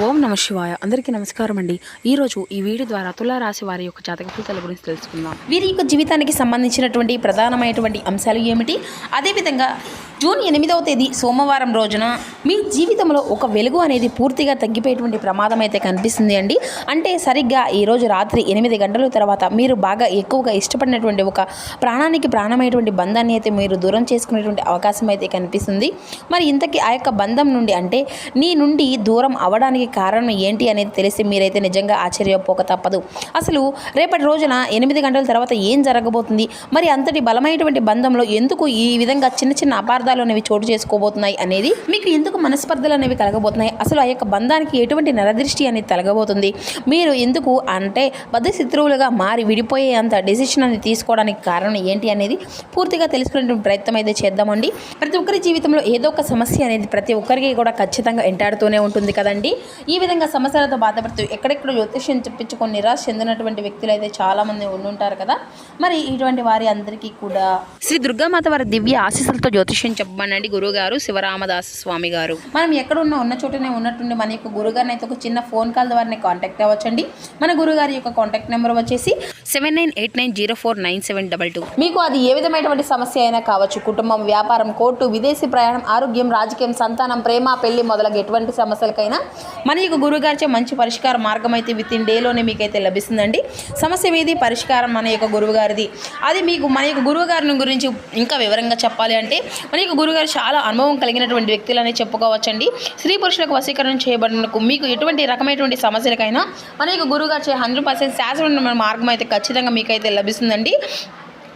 ఓం నమ శివాయ. అందరికీ నమస్కారం అండి. ఈరోజు ఈ వీడియో ద్వారా తులారాశి వారి యొక్క జాతక ఫలితాల గురించి తెలుసుకుందాం. వీరి యొక్క జీవితానికి సంబంధించినటువంటి ప్రధానమైనటువంటి అంశాలు ఏమిటి, అదేవిధంగా జూన్ 8వ తేదీ సోమవారం రోజున మీ జీవితంలో ఒక వెలుగు అనేది పూర్తిగా తగ్గిపోయేటువంటి ప్రమాదం అయితే కనిపిస్తుంది అండి. అంటే సరిగ్గా ఈరోజు రాత్రి 8 గంటల తర్వాత మీరు బాగా ఎక్కువగా ఇష్టపడినటువంటి ఒక ప్రాణానికి ప్రాణమైనటువంటి బంధాన్ని అయితే మీరు దూరం చేసుకునేటువంటి అవకాశం అయితే కనిపిస్తుంది. మరి ఇంతకీ ఆ యొక్క బంధం నుండి అంటే నీ నుండి దూరం అవ్వడానికి కారణం ఏంటి అనేది తెలిసి మీరైతే నిజంగా ఆశ్చర్యపోక తప్పదు. అసలు రేపటి రోజున 8 గంటల తర్వాత ఏం జరగబోతుంది, మరి అంతటి బలమైనటువంటి బంధంలో ఎందుకు ఈ విధంగా చిన్న చిన్న అపార్థాలు అనేవి చోటు చేసుకోబోతున్నాయి అనేది, మీకు ఎందుకు మనస్పర్ధలు అనేవి కలగబోతున్నాయి, అసలు ఆ యొక్క బంధానికి ఎటువంటి నరదృష్టి అనేది తలగబోతుంది, మీరు ఎందుకు అంటే బద్ధ శత్రువులుగా మారి విడిపోయే అంత డెసిషన్ అనేది తీసుకోవడానికి కారణం ఏంటి అనేది పూర్తిగా తెలుసుకునేటువంటి ప్రయత్నం అయితే చేద్దామండి. ప్రతి ఒక్కరి జీవితంలో ఏదో ఒక సమస్య అనేది ప్రతి ఒక్కరికి కూడా ఖచ్చితంగా ఎంటాడుతూనే ఉంటుంది కదండి. ఈ విధంగా సమస్యలతో బాధపడుతూ ఎక్కడెక్కడ జ్యోతిష్యం చెప్పించుకొని నిరాశ చెందినటువంటి వ్యక్తులు అయితే చాలామంది ఉండుంటారు కదా. మరి ఇటువంటి వారి అందరికీ కూడా శ్రీ దుర్గామాత వారి దివ్య ఆశీస్సులతో జ్యోతిష్యం చెప్పమనండి గురుగారు శివరామదాస స్వామి గారు. మనం ఎక్కడున్నా ఉన్న చోటనే ఉన్నట్టుండి మన యొక్క గురుగారిని అయితే ఒక చిన్న ఫోన్ కాల్ ద్వారా కాంటాక్ట్ అవ్వచ్చండి. మన గురుగారి యొక్క కాంటాక్ట్ నెంబర్ వచ్చేసి 7989049722. మీకు అది ఏ విధమైనటువంటి సమస్య అయినా కావచ్చు, కుటుంబం, వ్యాపారం, కోర్టు, విదేశీ ప్రయాణం, ఆరోగ్యం, రాజకీయం, సంతానం, ప్రేమ, పెళ్లి మొదలగు ఎటువంటి సమస్యలకైనా మన యొక్క గురుగారిచే మంచి పరిష్కార మార్గం అయితే విత్ ఇన్ డేలోనే మీకైతే లభిస్తుందండి. సమస్య మీది, పరిష్కారం మన యొక్క గురువుగారిది. అది మీకు మన యొక్క గురువుగారిని గురించి ఇంకా వివరంగా చెప్పాలి అంటే మన యొక్క గురుగారు చాలా అనుభవం కలిగినటువంటి వ్యక్తులనే చెప్పుకోవచ్చండి. స్త్రీ పురుషులకు వశీకరణ చేయబడినందుకు మీకు ఎటువంటి రకమైనటువంటి సమస్యలకైనా మన యొక్క గురుగారిచే 100% శాశ్వత మార్గం అయితే ఖచ్చితంగా మీకైతే లభిస్తుందండి.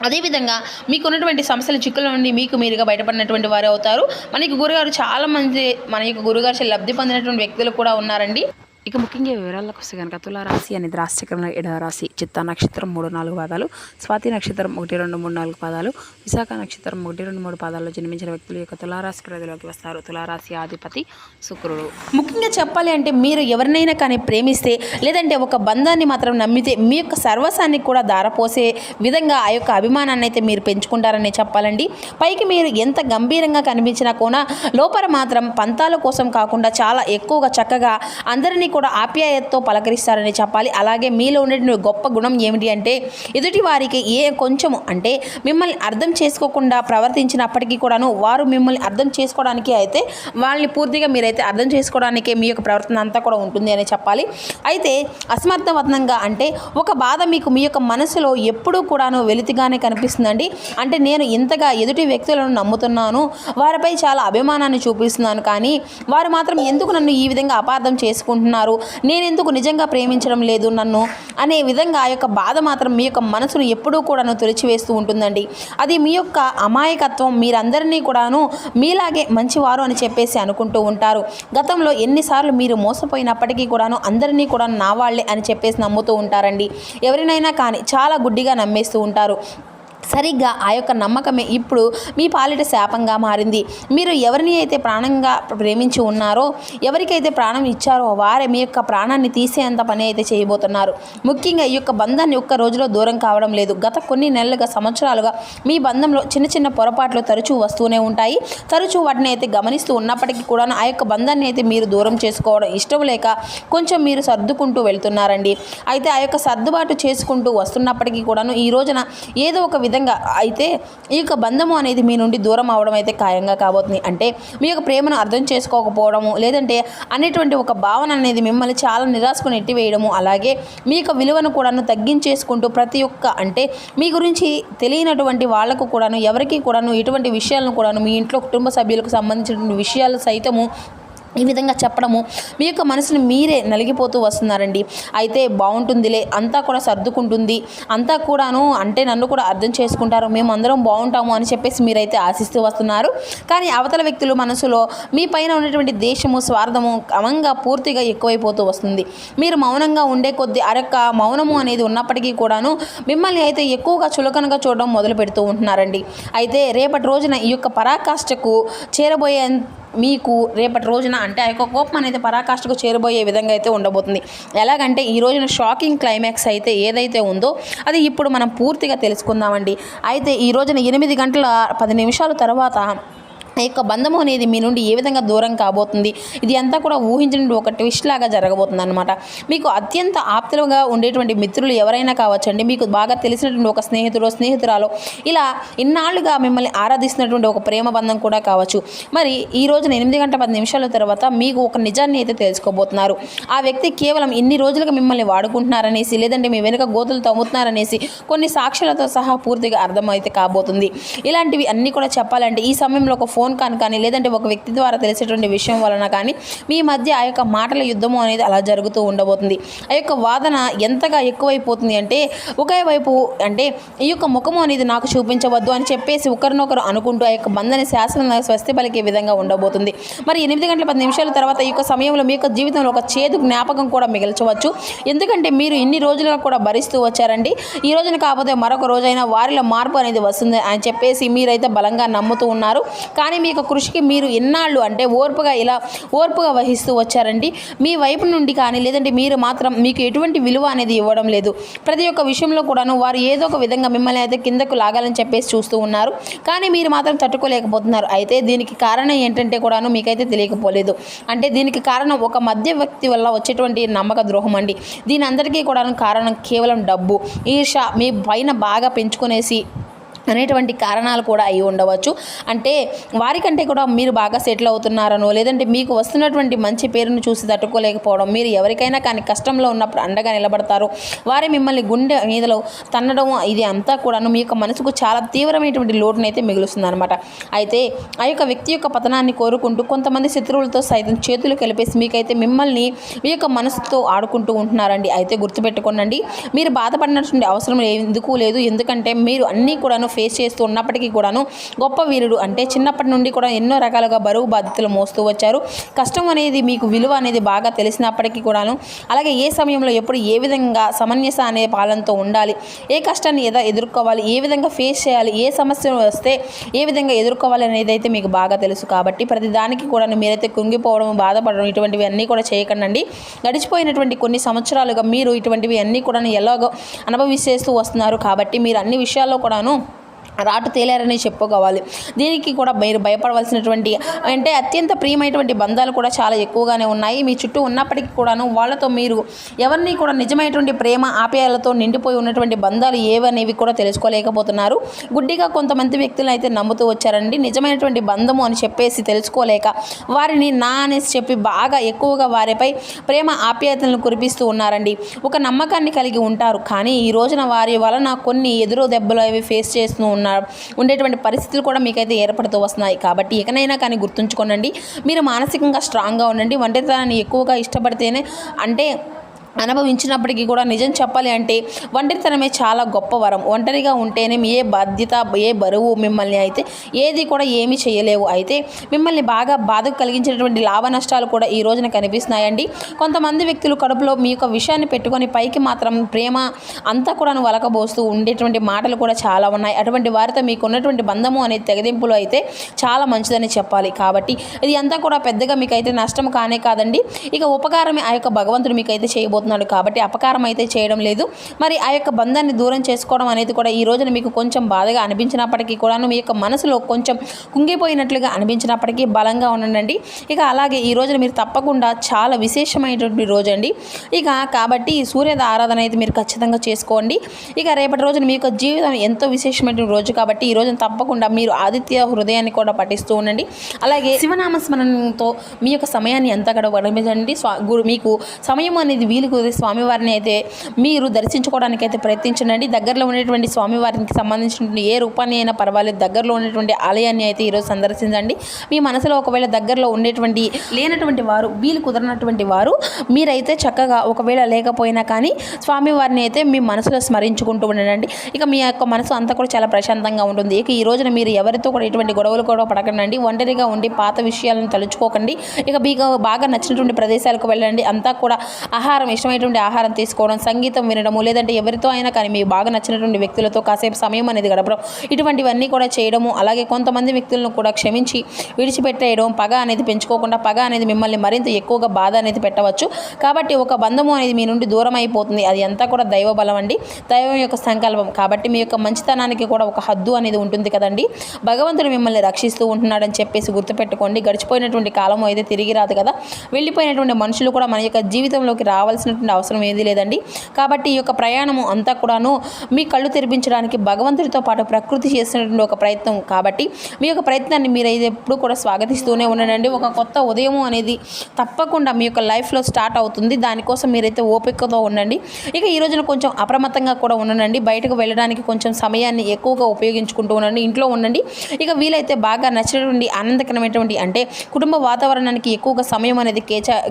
అదేవిధంగా మీకున్నటువంటి సమస్యల చిక్కుల నుండి మీకు మీరుగా బయటపడినటువంటి వారు అవుతారు. మనకి గురుగారు చాలా మంది మన యొక్క గురుగారు లబ్ధి పొందినటువంటి వ్యక్తులు కూడా ఉన్నారండి. ఇక ముఖ్యంగా వివరాలకు వస్తే కనుక తులారాశి అనేది రాశిచక్రంలో 7వ రాశి. చిత్తా నక్షత్రం 3-4 పాదాలు, స్వాతి నక్షత్రం 1-2-3-4 పాదాలు, విశాఖ నక్షత్రం 1-2-3 పాదాల్లో జన్మించిన వ్యక్తులు యొక్క తులారాశి పరిధిలోకి వస్తారు. తులారాశి అధిపతి శుక్రుడు. ముఖ్యంగా చెప్పాలి అంటే మీరు ఎవరినైనా కానీ ప్రేమిస్తే లేదంటే ఒక బంధాన్ని మాత్రం నమ్మితే మీ యొక్క సర్వస్వాన్ని కూడా దారపోసే విధంగా ఆ యొక్క అభిమానాన్ని అయితే మీరు పెంచుకుంటారని చెప్పాలండి. పైకి మీరు ఎంత గంభీరంగా కనిపించినా కూడా లోపల మాత్రం పంతాల కోసం కాకుండా చాలా ఎక్కువగా చక్కగా అందరినీ కూడా ఆప్యాయతతో పలకరిస్తారని చెప్పాలి. అలాగే మీలో ఉండే గొప్ప గుణం ఏమిటి అంటే ఎదుటి వారికి కొంచెము అంటే మిమ్మల్ని అర్థం చేసుకోకుండా ప్రవర్తించినప్పటికీ కూడాను వారు మిమ్మల్ని అర్థం చేసుకోవడానికి అయితే వాళ్ళని పూర్తిగా మీరైతే అర్థం చేసుకోవడానికే మీ యొక్క ప్రవర్తన అంతా కూడా ఉంటుంది అని చెప్పాలి. అయితే అసమర్థవంతంగా అంటే ఒక బాధ మీకు మీ యొక్క మనసులో ఎప్పుడూ కూడాను వెలితిగానే కనిపిస్తుందండి. అంటే నేను ఇంతగా ఎదుటి వ్యక్తులను నమ్ముతున్నాను, వారిపై చాలా అభిమానాన్ని చూపిస్తున్నాను, కానీ వారు మాత్రం ఎందుకు నన్ను ఈ విధంగా అపార్థం చేసుకుంటున్నారు, నేనెందుకు నిజంగా ప్రేమించడం లేదు నన్ను అనే విధంగా ఆ యొక్క బాధ మాత్రం మీ యొక్క మనసును ఎప్పుడూ కూడాను తొలిచివేస్తూ ఉంటుందండి. అది మీ యొక్క అమాయకత్వం. మీరందరినీ కూడాను మీలాగే మంచివారు అని చెప్పేసి అనుకుంటూ ఉంటారు. గతంలో ఎన్నిసార్లు మీరు మోసపోయినప్పటికీ కూడాను అందరినీ కూడా నా వాళ్ళే అని చెప్పేసి నమ్ముతూ ఉంటారండి. ఎవరినైనా కానీ చాలా గుడ్డిగా నమ్మేస్తూ ఉంటారు. సరిగ్గా ఆ యొక్క నమ్మకమే ఇప్పుడు మీ పాలిట శాపంగా మారింది. మీరు ఎవరిని అయితే ప్రాణంగా ప్రేమించి ఉన్నారో, ఎవరికైతే ప్రాణం ఇచ్చారో వారే మీ యొక్క ప్రాణాన్ని తీసేంత పని అయితే చేయబోతున్నారు. ముఖ్యంగా ఈ యొక్క బంధాన్ని ఒక్క రోజులో దూరం కావడం లేదు. గత కొన్ని నెలలుగా, సంవత్సరాలుగా మీ బంధంలో చిన్న చిన్న పొరపాట్లు తరచూ వస్తూనే ఉంటాయి. తరచూ వాటిని అయితే గమనిస్తూ ఉన్నప్పటికీ కూడా ఆ యొక్క బంధాన్ని అయితే మీరు దూరం చేసుకోవడం ఇష్టం లేక కొంచెం మీరు సర్దుకుంటూ వెళ్తున్నారండి. అయితే ఆ యొక్క సర్దుబాటు చేసుకుంటూ వస్తున్నప్పటికీ కూడాను ఈ రోజున ఏదో ఒక విధంగా అయితే ఈ యొక్క బంధము అనేది మీ నుండి దూరం అవడం అయితే ఖాయంగా కాబోతుంది. అంటే మీ యొక్క ప్రేమను అర్థం చేసుకోకపోవడము, లేదంటే అనేటువంటి ఒక భావన అనేది మిమ్మల్ని చాలా నిరాశకు నెట్టివేయడము, అలాగే మీ యొక్క విలువను కూడాను తగ్గించేసుకుంటూ ప్రతి ఒక్క అంటే మీ గురించి తెలియనటువంటి వాళ్లకు కూడాను ఎవరికి కూడాను ఇటువంటి విషయాలను కూడాను మీ ఇంట్లో కుటుంబ సభ్యులకు సంబంధించినటువంటి విషయాలు సైతము ఈ విధంగా చెప్పడము మీ యొక్క మనసుని మీరే నలిగిపోతూ వస్తున్నారండి. అయితే బాగుంటుందిలే, అంతా కూడా సర్దుకుంటుంది, అంతా కూడాను అంటే నన్ను కూడా అర్థం చేసుకుంటారు, మేము అందరం బాగుంటాము అని చెప్పేసి మీరైతే ఆశిస్తూ వస్తున్నారు. కానీ అవతల వ్యక్తులు మనసులో మీ పైన ఉన్నటువంటి దేశము, స్వార్థము క్రమంగా పూర్తిగా ఎక్కువైపోతూ వస్తుంది. మీరు మౌనంగా ఉండే కొద్దీ అరొక్క మౌనము అనేది ఉన్నప్పటికీ కూడాను మిమ్మల్ని అయితే ఎక్కువగా చులకనగా చూడడం మొదలు పెడుతూ ఉంటున్నారండి. అయితే రేపటి రోజున ఈ యొక్క పరాకాష్ఠకు చేరబోయే మీకు రేపటి రోజున అంటే ఆ యొక్క కోపం అనేది పరాకాష్ఠకు చేరబోయే విధంగా అయితే ఉండబోతుంది. ఎలాగంటే ఈ రోజున షాకింగ్ క్లైమాక్స్ అయితే ఏదైతే ఉందో అది ఇప్పుడు మనం పూర్తిగా తెలుసుకుందామండి. అయితే ఈ రోజున 8 గంటల 10 నిమిషాల తర్వాత ఆ యొక్క బంధము అనేది మీ నుండి ఏ విధంగా దూరం కాబోతుంది, ఇది అంతా కూడా ఊహించిన ఒక ట్విస్ట్ లాగా జరగబోతుంది అనమాట. మీకు అత్యంత ఆప్తులుగా ఉండేటువంటి మిత్రులు ఎవరైనా కావచ్చండి, మీకు బాగా తెలిసినటువంటి ఒక స్నేహితురాలో ఇలా ఇన్నాళ్ళుగా మిమ్మల్ని ఆరాధిస్తున్నటువంటి ఒక ప్రేమ బంధం కూడా కావచ్చు. మరి ఈ రోజున 8 గంటల 10 నిమిషాల తర్వాత మీకు ఒక నిజాన్ని అయితే తెలుసుకోబోతున్నారు. ఆ వ్యక్తి కేవలం ఇన్ని రోజులుగా మిమ్మల్ని వాడుకుంటున్నారనేసి, లేదంటే మీ వెనుక గోతులు తవ్వుతున్నారనేసి కొన్ని సాక్ష్యాలతో సహా పూర్తిగా అర్థమైతే కాబోతుంది. ఇలాంటివి అన్నీ కూడా చెప్పాలంటే ఈ సమయంలో ఒక ఫోన్ కానీ లేదంటే ఒక వ్యక్తి ద్వారా తెలిసేటువంటి విషయం వలన కానీ మీ మధ్య ఆ యొక్క మాటల యుద్ధము అనేది అలా జరుగుతూ ఉండబోతుంది. ఆ యొక్క వాదన ఎంతగా ఎక్కువైపోతుంది అంటే ఒకే వైపు అంటే ఈ యొక్క ముఖము అనేది నాకు చూపించవద్దు అని చెప్పేసి ఒకరినొకరు అనుకుంటూ ఆ యొక్క బంధాన్ని శాసనంగా స్వస్తి పలికే విధంగా ఉండబోతుంది. మరి 8 గంటల 10 నిమిషాల తర్వాత ఈ యొక్క సమయంలో మీ యొక్క జీవితంలో ఒక చేదు జ్ఞాపకం కూడా మిగల్చవచ్చు. ఎందుకంటే మీరు ఇన్ని రోజులుగా కూడా భరిస్తూ వచ్చారండి. ఈ రోజున కాకపోతే మరొక రోజైనా వారిలో మార్పు అనేది వస్తుంది అని చెప్పేసి మీరైతే బలంగా నమ్ముతూ ఉన్నారు. కానీ మీ యొక్క కృషికి మీరు ఎన్నాళ్ళు అంటే ఓర్పుగా వహిస్తూ వచ్చారండి. మీ వైపు నుండి కానీ లేదంటే మీరు మాత్రం మీకు ఎటువంటి విలువ అనేది ఇవ్వడం లేదు. ప్రతి ఒక్క విషయంలో కూడాను వారు ఏదో ఒక విధంగా మిమ్మల్ని అయితే కిందకు లాగాలని చెప్పేసి చూస్తూ ఉన్నారు. కానీ మీరు మాత్రం తట్టుకోలేకపోతున్నారు. అయితే దీనికి కారణం ఏంటంటే కూడాను మీకైతే తెలియకపోలేదు. అంటే దీనికి కారణం ఒక మధ్య వ్యక్తి వల్ల వచ్చేటువంటి నమ్మక ద్రోహం అండి. దీని అందరికీ కూడాను కారణం కేవలం డబ్బు, ఈర్ష, మీ పైన బాగా పెంచుకునేసి అనేటువంటి కారణాలు కూడా అయి ఉండవచ్చు. అంటే వారికంటే కూడా మీరు బాగా సెటిల్ అవుతున్నారనో లేదంటే మీకు వస్తున్నటువంటి మంచి పేరును చూసి తట్టుకోలేకపోవడం, మీరు ఎవరికైనా కానీ కష్టంలో ఉన్నప్పుడు అండగా నిలబడతారు, వారే మిమ్మల్ని గుండె మీదలో తన్నడం, ఇది అంతా కూడాను మీ యొక్క మనసుకు చాలా తీవ్రమైనటువంటి లోటునైతే మిగులుస్తుంది అనమాట. అయితే ఆ యొక్క వ్యక్తి యొక్క పతనాన్ని కోరుకుంటూ కొంతమంది శత్రువులతో సైతం చేతులు కలిపేసి మీకైతే మిమ్మల్ని మీ యొక్క మనసుతో ఆడుకుంటూ ఉంటున్నారండి. అయితే గుర్తుపెట్టుకోనండి, మీరు బాధపడినటువంటి అవసరం ఎందుకు లేదు. ఎందుకంటే మీరు అన్నీ కూడాను ఫేస్ చేస్తూ ఉన్నప్పటికీ కూడాను గొప్ప వీరుడు. అంటే చిన్నప్పటి నుండి కూడా ఎన్నో రకాలుగా బరువు బాధ్యతలు మోస్తూ వచ్చారు. కష్టం అనేది మీకు విలువ అనేది బాగా తెలిసినప్పటికీ కూడాను, అలాగే ఏ సమయంలో ఎప్పుడు ఏ విధంగా సమన్వయ అనే పాలనతో ఉండాలి, ఏ కష్టాన్ని ఎదుర్కోవాలి, ఏ విధంగా ఫేస్ చేయాలి, ఏ సమస్య వస్తే ఏ విధంగా ఎదుర్కోవాలి అనేది అయితే మీకు బాగా తెలుసు. కాబట్టి ప్రతిదానికి కూడా మీరైతే కుంగిపోవడం, బాధపడడం ఇటువంటివి అన్నీ కూడా చేయకండి. గడిచిపోయినటువంటి కొన్ని సంవత్సరాలుగా మీరు ఇటువంటివి అన్నీ కూడా ఎలాగో అనుభవిస్తూ వస్తున్నారు. కాబట్టి మీరు అన్ని విషయాల్లో కూడాను రాటు తేలారని చెప్పుకోవాలి. దీనికి కూడా మీరు భయపడవలసినటువంటి అంటే అత్యంత ప్రియమైనటువంటి బంధాలు కూడా చాలా ఎక్కువగానే ఉన్నాయి మీ చుట్టూ ఉన్నప్పటికీ కూడాను. వాళ్ళతో మీరు ఎవరిని కూడా నిజమైనటువంటి ప్రేమ ఆప్యాయాలతో నిండిపోయి ఉన్నటువంటి బంధాలు ఏవనేవి కూడా తెలుసుకోలేకపోతున్నారు. గుడ్డిగా కొంతమంది వ్యక్తులను అయితే నమ్ముతూ వచ్చారండి. నిజమైనటువంటి బంధము అని చెప్పేసి తెలుసుకోలేక వారిని నా అనేసి చెప్పి బాగా ఎక్కువగా వారిపై ప్రేమ ఆప్యాయతలను కురిపిస్తూ ఉన్నారండి. ఒక నమ్మకాన్ని కలిగి ఉంటారు, కానీ ఈ రోజున వారి వలన కొన్ని ఎదురు దెబ్బలు అవి ఫేస్ చేస్తూ ఉండేటువంటి పరిస్థితులు కూడా మీకైతే ఏర్పడుతూ వస్తున్నాయి. కాబట్టి ఇకనైనా కానీ గుర్తుంచుకోనండి, మీరు మానసికంగా స్ట్రాంగ్గా ఉండండి. ఒంటరితనాన్ని ఎక్కువగా ఇష్టపడితేనే అంటే అనుభవించినప్పటికీ కూడా నిజం చెప్పాలి అంటే ఒంటరితనమే చాలా గొప్ప వరం. ఒంటరిగా ఉంటేనే ఏ బాధ్యత, ఏ బరువు మిమ్మల్ని అయితే ఏది కూడా ఏమీ చేయలేవు. అయితే మిమ్మల్ని బాగా బాధకు కలిగించినటువంటి లాభ నష్టాలు కూడా ఈ రోజున కనిపిస్తున్నాయండి. కొంతమంది వ్యక్తులు కడుపులో మీ యొక్క విషయాన్ని పెట్టుకొని పైకి మాత్రం ప్రేమ అంతా కూడా వలకబోస్తూ ఉండేటువంటి మాటలు కూడా చాలా ఉన్నాయి. అటువంటి వారితో మీకు ఉన్నటువంటి బంధము అనేది తెగదింపులు అయితే చాలా మంచిదని చెప్పాలి. కాబట్టి ఇది అంతా కూడా పెద్దగా మీకైతే నష్టం కానే కాదండి. ఇక ఉపకారమే ఆ యొక్క భగవంతుడు మీకైతే చేయబోతున్నాడు. కాబట్టి అపకారం అయితే చేయడం లేదు. మరి ఆ యొక్క బంధాన్ని దూరం చేసుకోవడం అనేది కూడా ఈ రోజున మీకు కొంచెం బాధగా అనిపించినప్పటికీ కూడాను, మీ యొక్క మనసులో కొంచెం కుంగిపోయినట్లుగా అనిపించినప్పటికీ బలంగా ఉండండి. ఇక అలాగే ఈ రోజున మీరు తప్పకుండా చాలా విశేషమైనటువంటి రోజు అండి. ఇక కాబట్టి సూర్య ఆరాధన అయితే మీరు ఖచ్చితంగా చేసుకోండి. ఇక రేపటి రోజున మీ యొక్క జీవితం ఎంతో విశేషమైన రోజు కాబట్టి ఈ రోజున తప్పకుండా మీరు ఆదిత్య హృదయాన్ని కూడా పఠిస్తూ ఉండండి. అలాగే శివనామ స్మరణతో మీ యొక్క సమయాన్ని ఎంత గడపండి. మీకు సమయం అనేది వీలు స్వామివారిని అయితే మీరు దర్శించుకోవడానికి అయితే ప్రయత్నించండి. దగ్గరలో ఉన్నటువంటి స్వామివారికి సంబంధించినటువంటి ఏ రూపాన్ని అయినా పర్వాలేదు, దగ్గరలో ఉన్నటువంటి ఆలయాన్ని అయితే ఈరోజు సందర్శించండి. మీ మనసులో ఒకవేళ దగ్గరలో ఉండేటువంటి లేనటువంటి వారు, వీలు కుదరనటువంటి వారు మీరైతే చక్కగా ఒకవేళ లేకపోయినా కానీ స్వామివారిని అయితే మీ మనసులో స్మరించుకుంటూ ఉండండి. ఇక మీ యొక్క మనసు అంతా కూడా చాలా ప్రశాంతంగా ఉంటుంది. ఇక ఈ రోజున మీరు ఎవరితో కూడా ఎటువంటి గొడవలు కూడా పడకండి. ఒంటరిగా ఉండి పాత విషయాలను తలుచుకోకండి. ఇక మీకు బాగా నచ్చినటువంటి ప్రదేశాలకు వెళ్ళండి. అంతా కూడా ఆహారం ఇష్టమైనటువంటి ఆహారం తీసుకోవడం, సంగీతం వినడము, లేదంటే ఎవరితో అయినా కానీ మీకు బాగా నచ్చినటువంటి వ్యక్తులతో కాసేపు సమయం అనేది గడపడం, ఇటువంటివన్నీ కూడా చేయడము. అలాగే కొంతమంది వ్యక్తులను కూడా క్షమించి విడిచిపెట్టేయడం, పగ అనేది పెంచుకోకుండా, పగ అనేది మిమ్మల్ని మరింత ఎక్కువగా బాధ అనేది పెట్టవచ్చు. కాబట్టి ఒక బంధము అనేది మీ నుండి దూరం అయిపోతుంది. అది అంతా కూడా దైవ బలం అండి, దైవం యొక్క సంకల్పం. కాబట్టి మీ యొక్క మంచితనానికి కూడా ఒక హద్దు అనేది ఉంటుంది కదండి. భగవంతుడు మిమ్మల్ని రక్షిస్తూ ఉంటున్నాడని చెప్పేసి గుర్తుపెట్టుకోండి. గడిచిపోయినటువంటి కాలం అయితే తిరిగి రాదు కదా. వెళ్ళిపోయినటువంటి మనుషులు కూడా మన యొక్క జీవితంలోకి రావాల్సినటువంటి అవసరం ఏది లేదండి. కాబట్టి ఈ యొక్క ప్రయాణము అంతా కూడాను మీ కళ్ళు తెరిపించడానికి భగవంతుడితో పాటు ప్రకృతి చేసినటువంటి ఒక ప్రయత్నం. కాబట్టి మీ యొక్క ప్రయత్నాన్ని మీరైతే ఎప్పుడు కూడా స్వాగతిస్తూనే ఉండండి. ఒక కొత్త ఉదయం అనేది తప్పకుండా మీ యొక్క లైఫ్లో స్టార్ట్ అవుతుంది. దానికోసం మీరైతే ఓపికతో ఉండండి. ఇక ఈ రోజున కొంచెం అప్రమత్తంగా కూడా ఉండండి. బయటకు వెళ్ళడానికి కొంచెం సమయాన్ని ఎక్కువగా ఉపయోగించుకుంటూ ఉండండి. ఇంట్లో ఉండండి. ఇక వీలైతే బాగా నచ్చినటువంటి ఆనందకరమైనటువంటి అంటే కుటుంబ వాతావరణానికి ఎక్కువగా సమయం అనేది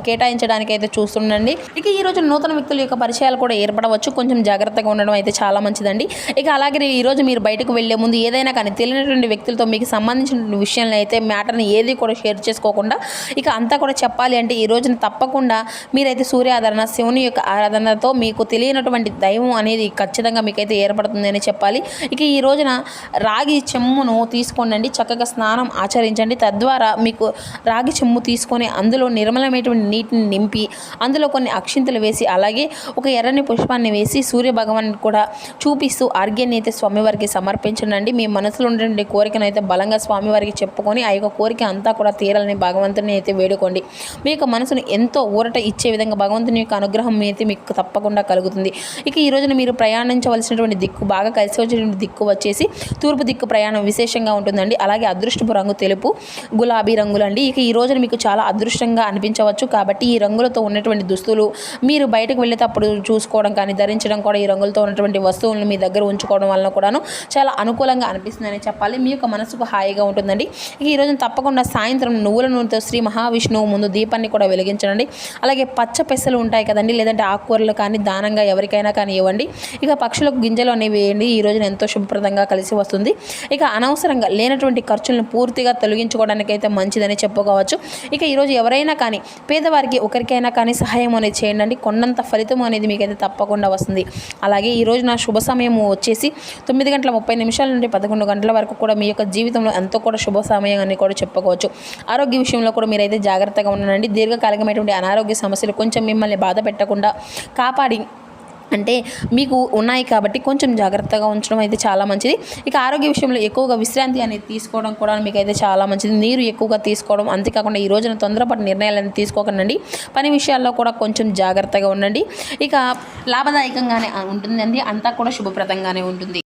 కేటాయించడానికి అయితే చూస్తుండండి. ఇక ఈ రోజు నూతన వ్యక్తుల యొక్క పరిచయాలు కూడా ఏర్పడవచ్చు. కొంచెం జాగ్రత్తగా ఉండడం అయితే చాలా మంచిదండి. ఇక అలాగే ఈ రోజు మీరు బయటకు వెళ్లే ముందు ఏదైనా కానీ తెలియనటువంటి వ్యక్తులతో మీకు సంబంధించిన విషయాలను అయితే మ్యాటర్ని ఏది కూడా షేర్ చేసుకోకుండా ఇక అంతా కూడా చెప్పాలి అంటే ఈ రోజున తప్పకుండా మీరైతే సూర్య ఆరాధన, శివుని యొక్క ఆరాధనతో మీకు తెలియనటువంటి దైవం అనేది ఖచ్చితంగా మీకైతే ఏర్పడుతుంది అని చెప్పాలి. ఇక ఈ రోజున రాగి చెమ్మును తీసుకోండి, చక్కగా స్నానం ఆచరించండి. తద్వారా మీకు రాగి చెమ్ము తీసుకొని అందులో నిర్మలమైనటువంటి నీటిని నింపి అందులో కొన్ని అక్షింతలు వేసి అలాగే ఒక ఎర్రని పుష్పాన్ని వేసి సూర్య భగవాన్ని కూడా చూపిస్తూ ఆర్గ్యాన్ని అయితే స్వామివారికి సమర్పించండి. మీ మనసులో ఉన్నటువంటి కోరికను అయితే బలంగా స్వామివారికి చెప్పుకొని ఆ యొక్క కోరిక అంతా కూడా తీరాలని భగవంతుని అయితే వేడుకోండి. మీ యొక్క మనసును ఎంతో ఊరట ఇచ్చే విధంగా భగవంతుని యొక్క అనుగ్రహం అయితే మీకు తప్పకుండా కలుగుతుంది. ఇక ఈ రోజున మీరు ప్రయాణించవలసినటువంటి దిక్కు బాగా కలిసి వచ్చేటువంటి దిక్కు వచ్చేసి తూర్పు దిక్కు ప్రయాణం విశేషంగా ఉంటుందండి. అలాగే అదృష్టపు రంగు తెలుపు, గులాబీ రంగులండి. ఇక ఈ రోజున మీకు చాలా అదృష్టంగా అనిపించవచ్చు. కాబట్టి ఈ రంగులతో ఉన్నటువంటి దుస్తులు మీరు బయటకు వెళ్ళేటప్పుడు చూసుకోవడం కానీ ధరించడం కూడా ఈ రంగులతో ఉన్నటువంటి వస్తువులను మీ దగ్గర ఉంచుకోవడం వలన కూడాను చాలా అనుకూలంగా అనిపిస్తుందని చెప్పాలి. మీ యొక్క మనసుకు హాయిగా ఉంటుందండి. ఇక ఈ రోజున తప్పకుండా సాయంత్రం నువ్వుల నూనెతో శ్రీ మహావిష్ణువు ముందు దీపాన్ని కూడా వెలిగించండి. అలాగే పచ్చ పెసలు ఉంటాయి కదండి, లేదంటే ఆకుకూరలు కానీ దానంగా ఎవరికైనా కానీ ఇవ్వండి. ఇక పక్షులకు గింజలు అనేవి వేయండి. ఈ రోజున ఎంతో శుభప్రదంగా కలిసి వస్తుంది. ఇక అనవసరంగా లేనటువంటి ఖర్చులను పూర్తిగా తొలగించుకోవడానికి అయితే మంచిదని చెప్పుకోవచ్చు. ఇక ఈరోజు ఎవరైనా కానీ పేదవారికి ఒకరికైనా కానీ సహాయం అనేది చేయండి. కొండంత ఫలితం అనేది మీకైతే తప్పకుండా వస్తుంది. అలాగే ఈ రోజు నా శుభ సమయం వచ్చేసి 9:30 నుండి 11 గంటల వరకు కూడా మీ యొక్క జీవితంలో ఎంతో కూడా శుభ సమయం అని కూడా చెప్పుకోవచ్చు. ఆరోగ్య విషయంలో కూడా మీరైతే జాగ్రత్తగా ఉండండి. దీర్ఘకాలికమైనటువంటి అనారోగ్య సమస్యలు కొంచెం మిమ్మల్ని బాధ పెట్టకుండా కాపాడి అంటే మీకు ఉన్నాయి కాబట్టి కొంచెం జాగ్రత్తగా ఉంచడం అయితే చాలా మంచిది. ఇక ఆరోగ్య విషయంలో ఎక్కువగా విశ్రాంతి అనేది తీసుకోవడం కూడా మీకైతే చాలా మంచిది. నీరు ఎక్కువగా తీసుకోవడం, అంతేకాకుండా ఈ రోజున తొందరపాటు నిర్ణయాలను తీసుకోకండి. పని విషయాల్లో కూడా కొంచెం జాగ్రత్తగా ఉండండి. ఇక లాభదాయకంగానే ఉంటుందండి, అంతా కూడా శుభప్రదంగానే ఉంటుంది.